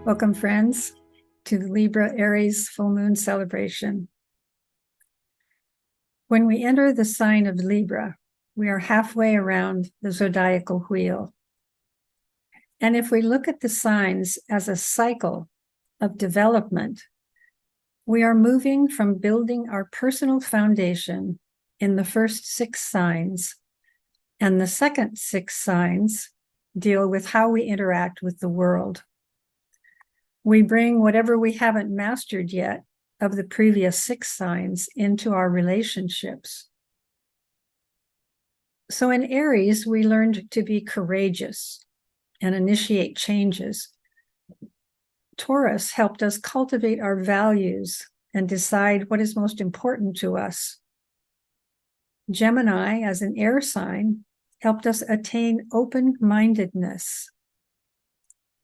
Welcome, friends, to the Libra Aries full moon celebration. When we enter the sign of Libra, we are halfway around the zodiacal wheel. And if we look at the signs as a cycle of development, we are moving from building our personal foundation in the first 6 signs, and the second 6 signs deal with how we interact with the world. We bring whatever we haven't mastered yet of the previous 6 signs into our relationships. So in Aries, we learned to be courageous and initiate changes. Taurus helped us cultivate our values and decide what is most important to us. Gemini, as an air sign, helped us attain open-mindedness.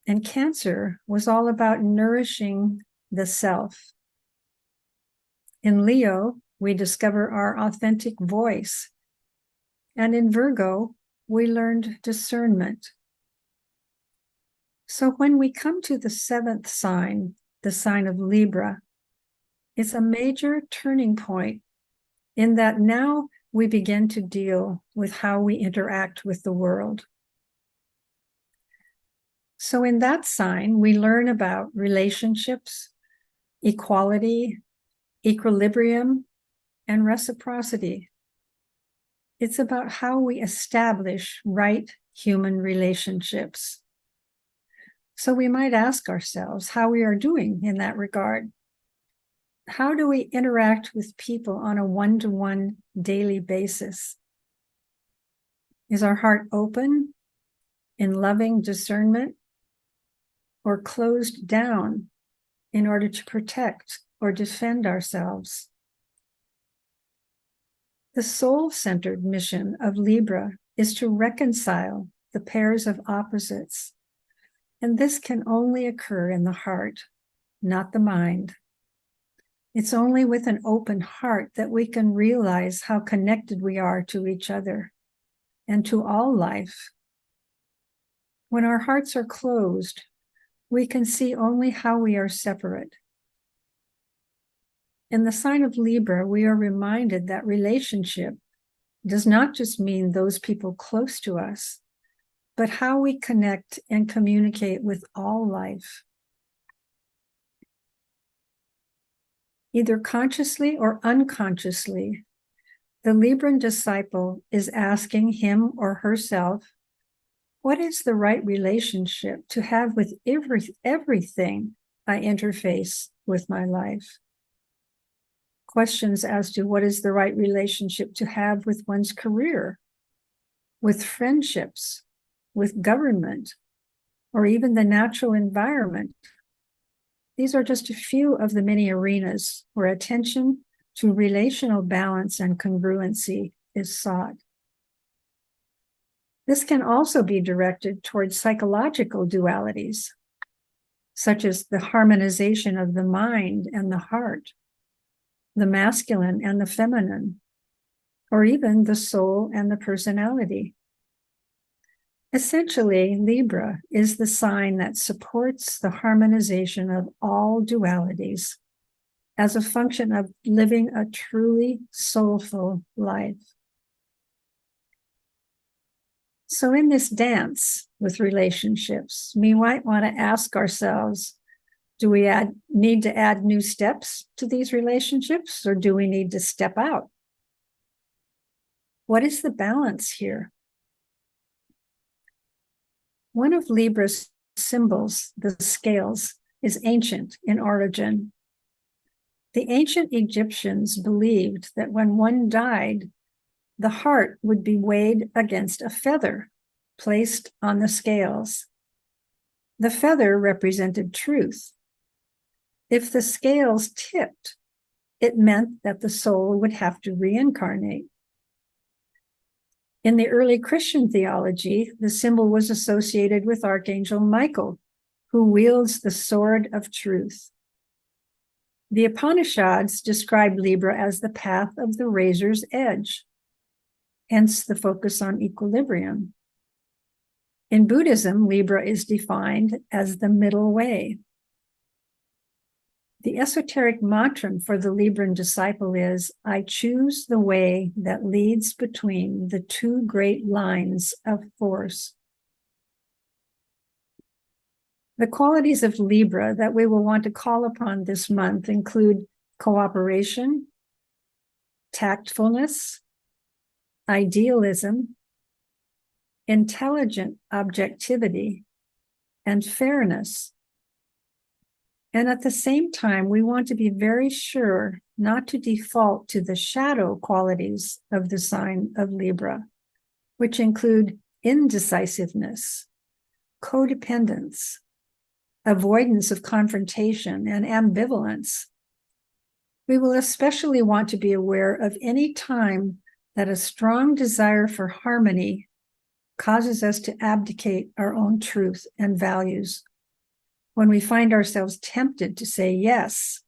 And Cancer was all about nourishing the self. In Leo, we discover our authentic voice. And in Virgo, we learned discernment. So when we come to the 7th sign, the sign of Libra, it's a major turning point in that now we begin to deal with how we interact with the world. So in that sign, we learn about relationships, equality, equilibrium, and reciprocity. It's about how we establish right human relationships. So we might ask ourselves how we are doing in that regard. How do we interact with people on a one-to-one daily basis? Is our heart open in loving discernment, or closed down in order to protect or defend ourselves? The soul-centered mission of Libra is to reconcile the pairs of opposites, and this can only occur in the heart, not the mind. It's only with an open heart that we can realize how connected we are to each other and to all life. When our hearts are closed, we can see only how we are separate. In the sign of Libra, we are reminded that relationship does not just mean those people close to us, but how we connect and communicate with all life. Either consciously or unconsciously, the Libran disciple is asking him or herself, what is the right relationship to have with everything I interface with my life? Questions as to what is the right relationship to have with one's career, with friendships, with government, or even the natural environment. These are just a few of the many arenas where attention to relational balance and congruency is sought. This can also be directed towards psychological dualities, such as the harmonization of the mind and the heart, the masculine and the feminine, or even the soul and the personality. Essentially, Libra is the sign that supports the harmonization of all dualities as a function of living a truly soulful life. So in this dance with relationships, we might want to ask ourselves, do we need to add new steps to these relationships, or do we need to step out? What is the balance here? One of Libra's symbols, the scales, is ancient in origin. The ancient Egyptians believed that when one died, the heart would be weighed against a feather placed on the scales. The feather represented truth. If the scales tipped, it meant that the soul would have to reincarnate. In the early Christian theology, the symbol was associated with Archangel Michael, who wields the sword of truth. The Upanishads describe Libra as the path of the razor's edge, hence the focus on equilibrium. In Buddhism, Libra is defined as the middle way, The esoteric mantra for the Libran disciple is, I choose the way that leads between the two great lines of force. The qualities of Libra that we will want to call upon this month include cooperation, tactfulness, idealism, intelligent objectivity, and fairness. And at the same time, we want to be very sure not to default to the shadow qualities of the sign of Libra, which include indecisiveness, codependence, avoidance of confrontation, and ambivalence. We will especially want to be aware of any time that a strong desire for harmony causes us to abdicate our own truth and values. When we find ourselves tempted to say yes,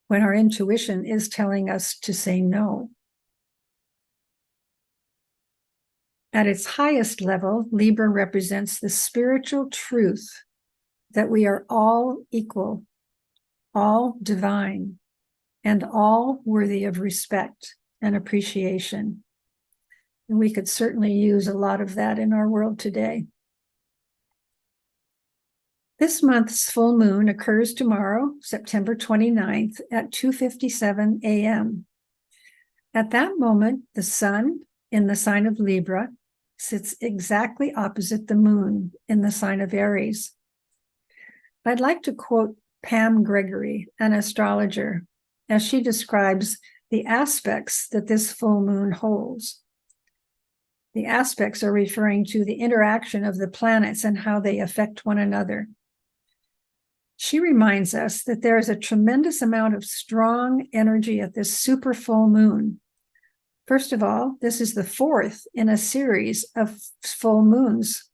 when our intuition is telling us to say no. At its highest level, Libra represents the spiritual truth that we are all equal, all divine, and all worthy of respect and appreciation. And we could certainly use a lot of that in our world today. This month's full moon occurs tomorrow, September 29th at 2:57 a.m. At that moment, the sun in the sign of Libra sits exactly opposite the moon in the sign of Aries. I'd like to quote Pam Gregory, an astrologer, as she describes the aspects that this full moon holds. The aspects are referring to the interaction of the planets and how they affect one another. She reminds us that there is a tremendous amount of strong energy at this super full moon. First of all, this is the fourth in a series of full moons.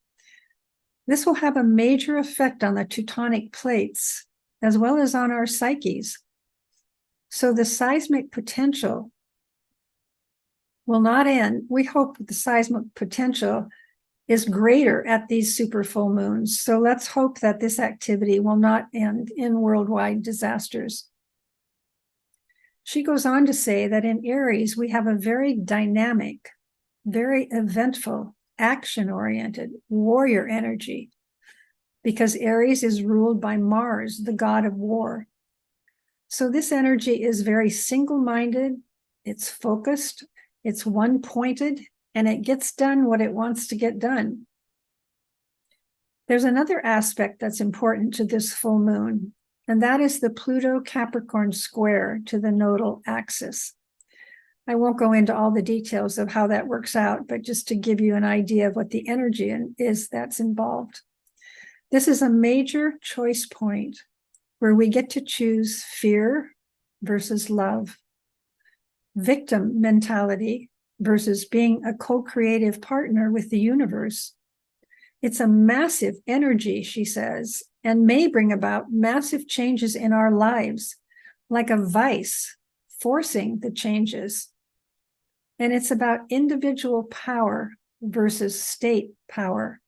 This will have a major effect on the tectonic plates, as well as on our psyches. So the seismic potential will not end. We hope that the seismic potential is greater at these super full moons. So let's hope that this activity will not end in worldwide disasters. She goes on to say that in Aries, we have a very dynamic, very eventful, action-oriented warrior energy, because Aries is ruled by Mars, the god of war. So this energy is very single-minded, it's focused, it's one-pointed, and it gets done what it wants to get done. There's another aspect that's important to this full moon, and that is the Pluto-Capricorn square to the nodal axis. I won't go into all the details of how that works out, but just to give you an idea of what the energy is that's involved. This is a major choice point where we get to choose fear versus love, victim mentality versus being a co-creative partner with the universe. It's a massive energy, she says, and may bring about massive changes in our lives, like a vice forcing the changes. And it's about individual power versus state power.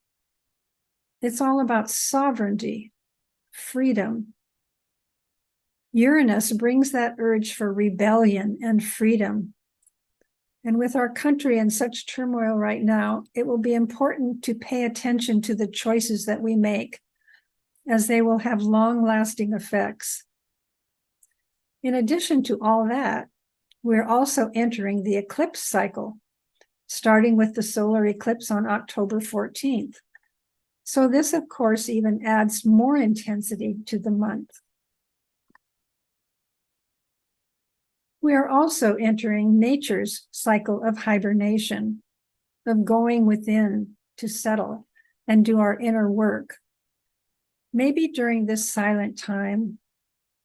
It's all about sovereignty, freedom. Uranus brings that urge for rebellion and freedom. And with our country in such turmoil right now, it will be important to pay attention to the choices that we make, as they will have long-lasting effects. In addition to all that, we're also entering the eclipse cycle, starting with the solar eclipse on October 14th. So this, of course, even adds more intensity to the month. We are also entering nature's cycle of hibernation, of going within to settle and do our inner work. Maybe during this silent time,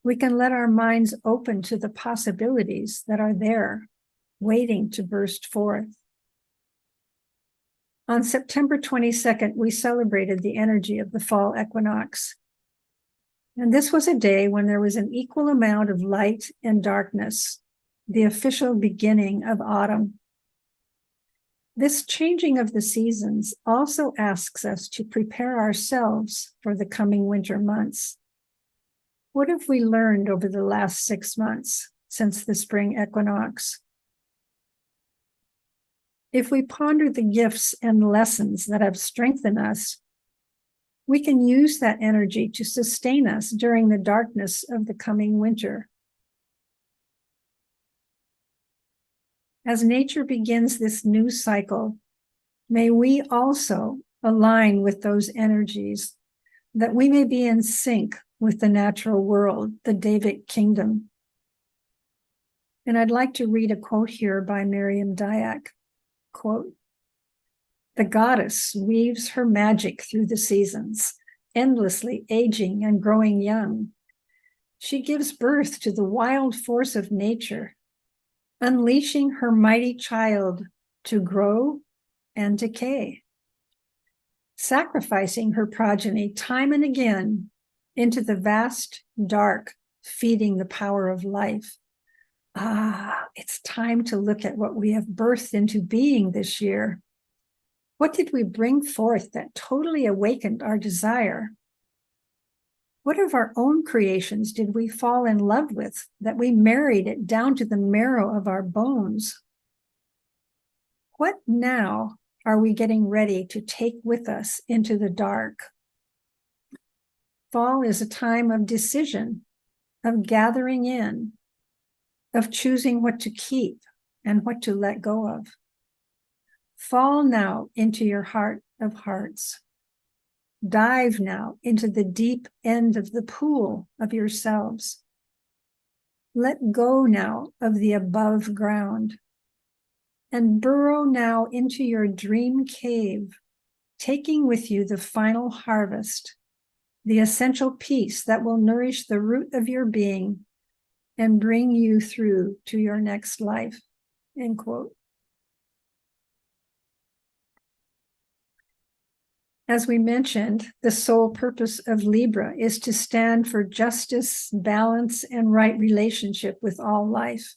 we can let our minds open to the possibilities that are there, waiting to burst forth. On September 22nd, we celebrated the energy of the fall equinox. And this was a day when there was an equal amount of light and darkness, the official beginning of autumn. This changing of the seasons also asks us to prepare ourselves for the coming winter months. What have we learned over the last 6 months since the spring equinox? If we ponder the gifts and lessons that have strengthened us, we can use that energy to sustain us during the darkness of the coming winter. As nature begins this new cycle, may we also align with those energies, that we may be in sync with the natural world, the Davic kingdom. And I'd like to read a quote here by Miriam Dyack. Quote, "The goddess weaves her magic through the seasons, endlessly aging and growing young. She gives birth to the wild force of nature, unleashing her mighty child to grow and decay, sacrificing her progeny time and again into the vast dark, feeding the power of life." It's time to look at what we have birthed into being this year. What did we bring forth that totally awakened our desire? What of our own creations did we fall in love with, that we married it down to the marrow of our bones? What now are we getting ready to take with us into the dark? Fall is a time of decision, of gathering in, of choosing what to keep and what to let go of. Fall now into your heart of hearts. Dive now into the deep end of the pool of yourselves. Let go now of the above ground, and burrow now into your dream cave, taking with you the final harvest, the essential peace that will nourish the root of your being and bring you through to your next life." End quote. As we mentioned, the sole purpose of Libra is to stand for justice, balance, and right relationship with all life.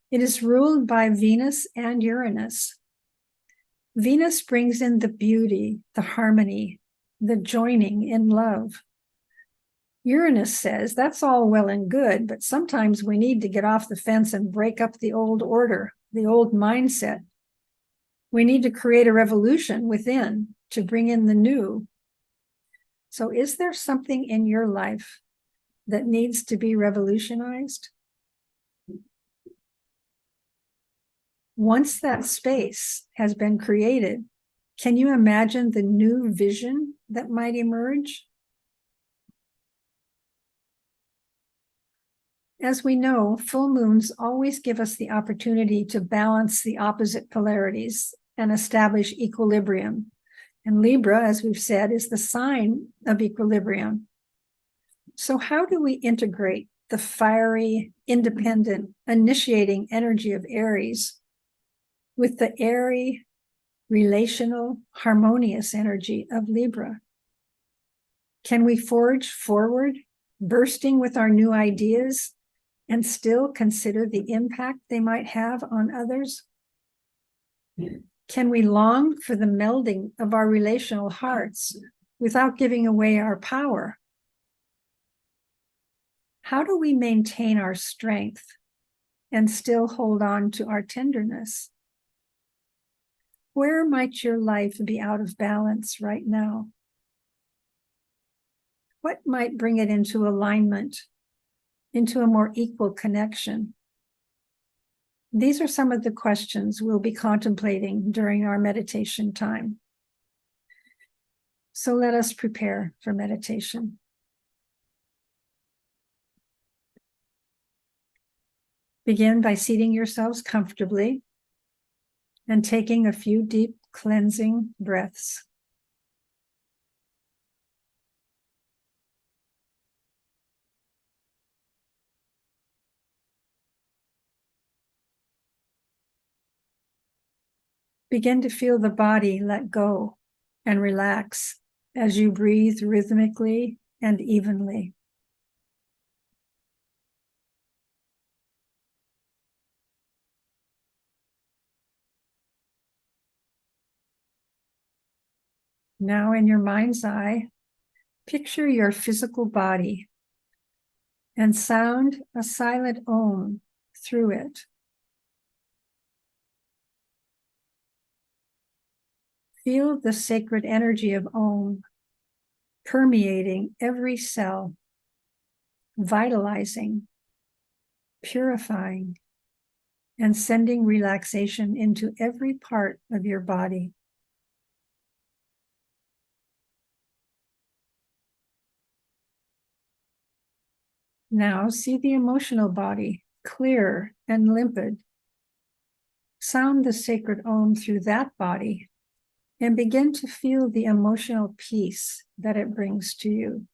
It is ruled by Venus and Uranus. Venus brings in the beauty, the harmony, the joining in love. Uranus says that's all well and good, but sometimes we need to get off the fence and break up the old order, the old mindset. We need to create a revolution within to bring in the new. So is there something in your life that needs to be revolutionized? Once that space has been created, can you imagine the new vision that might emerge? As we know, full moons always give us the opportunity to balance the opposite polarities and establish equilibrium. And Libra, as we've said, is the sign of equilibrium. So how do we integrate the fiery, independent, initiating energy of Aries with the airy, relational, harmonious energy of Libra? Can we forge forward, bursting with our new ideas, and still consider the impact they might have on others? Can we long for the melding of our relational hearts without giving away our power? How do we maintain our strength and still hold on to our tenderness? Where might your life be out of balance right now? What might bring it into alignment, into a more equal connection? These are some of the questions we'll be contemplating during our meditation time. So let us prepare for meditation. Begin by seating yourselves comfortably and taking a few deep cleansing breaths. Begin to feel the body let go and relax as you breathe rhythmically and evenly. Now, in your mind's eye, picture your physical body and sound a silent Om through it. Feel the sacred energy of Om permeating every cell, vitalizing, purifying, and sending relaxation into every part of your body. Now see the emotional body, clear and limpid. Sound the sacred Om through that body and begin to feel the emotional peace that it brings to you.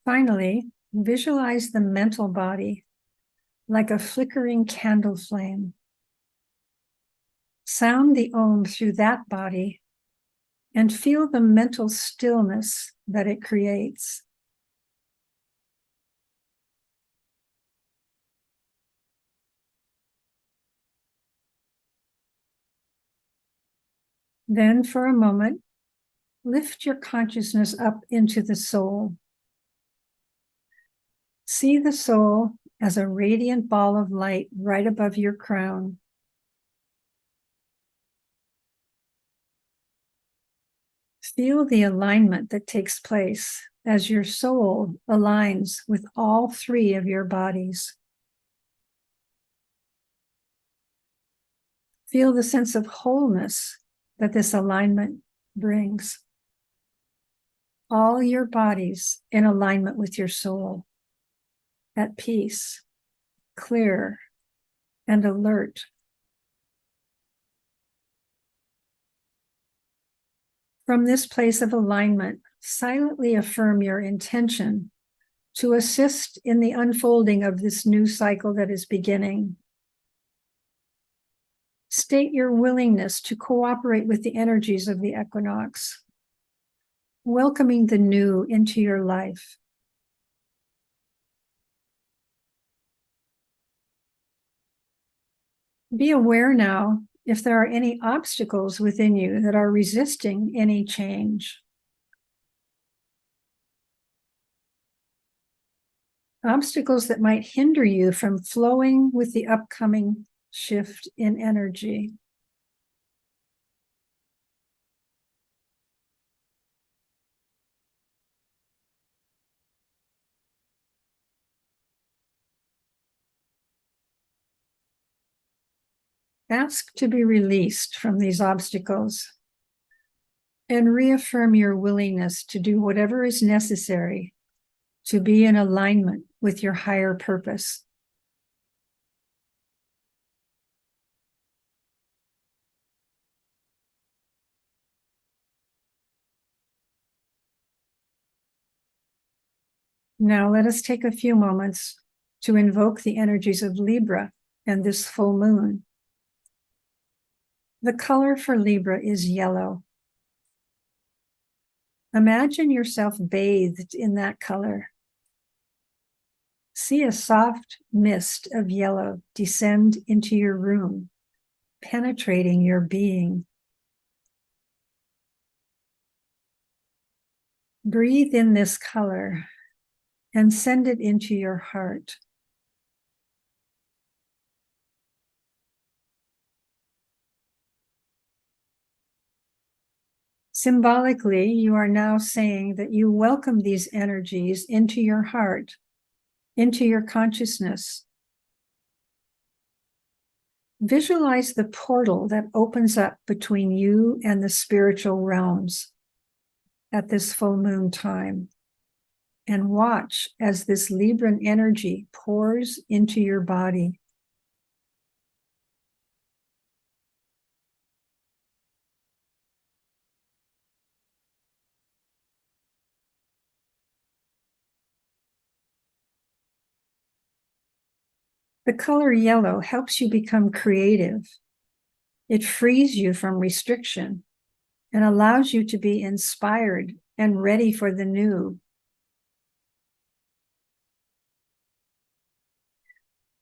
Finally, visualize the mental body like a flickering candle flame. Sound the Om through that body and feel the mental stillness that it creates. Then, for a moment, lift your consciousness up into the soul. See the soul as a radiant ball of light right above your crown. Feel the alignment that takes place as your soul aligns with all three of your bodies. Feel the sense of wholeness that this alignment brings. All your bodies in alignment with your soul, at peace, clear, and alert. From this place of alignment, silently affirm your intention to assist in the unfolding of this new cycle that is beginning. State your willingness to cooperate with the energies of the equinox, welcoming the new into your life. Be aware now if there are any obstacles within you that are resisting any change. Obstacles that might hinder you from flowing with the upcoming shift in energy. Ask to be released from these obstacles and reaffirm your willingness to do whatever is necessary to be in alignment with your higher purpose. Now let us take a few moments to invoke the energies of Libra and this full moon. The color for Libra is yellow. Imagine yourself bathed in that color. See a soft mist of yellow descend into your room, penetrating your being. Breathe in this color and send it into your heart. Symbolically, you are now saying that you welcome these energies into your heart, into your consciousness. Visualize the portal that opens up between you and the spiritual realms at this full moon time, and watch as this Libran energy pours into your body. The color yellow helps you become creative. It frees you from restriction and allows you to be inspired and ready for the new.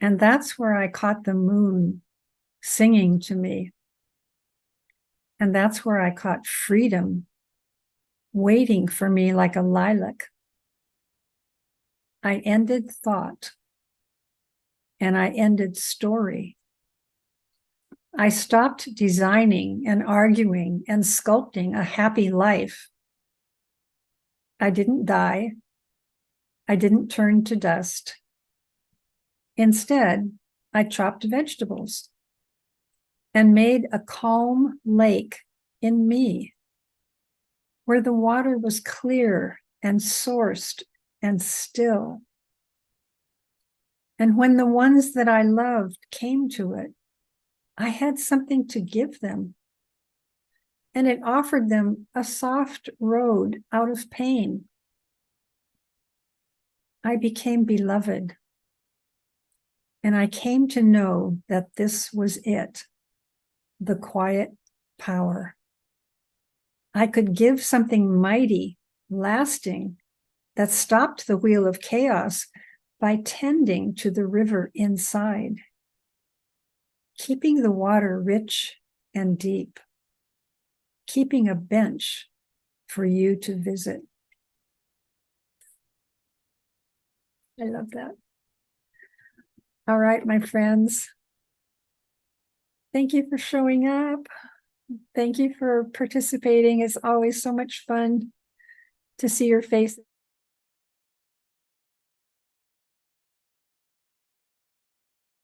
And that's where I caught the moon singing to me. And that's where I caught freedom waiting for me like a lilac. I ended thought and I ended story. I stopped designing and arguing and sculpting a happy life. I didn't die. I didn't turn to dust. Instead, I chopped vegetables and made a calm lake in me where the water was clear and sourced and still. And when the ones that I loved came to it, I had something to give them. And it offered them a soft road out of pain. I became beloved. And I came to know that this was it, the quiet power. I could give something mighty, lasting, that stopped the wheel of chaos by tending to the river inside, keeping the water rich and deep, keeping a bench for you to visit. I love that. All right, my friends. Thank you for showing up. Thank you for participating. It's always so much fun to see your faces.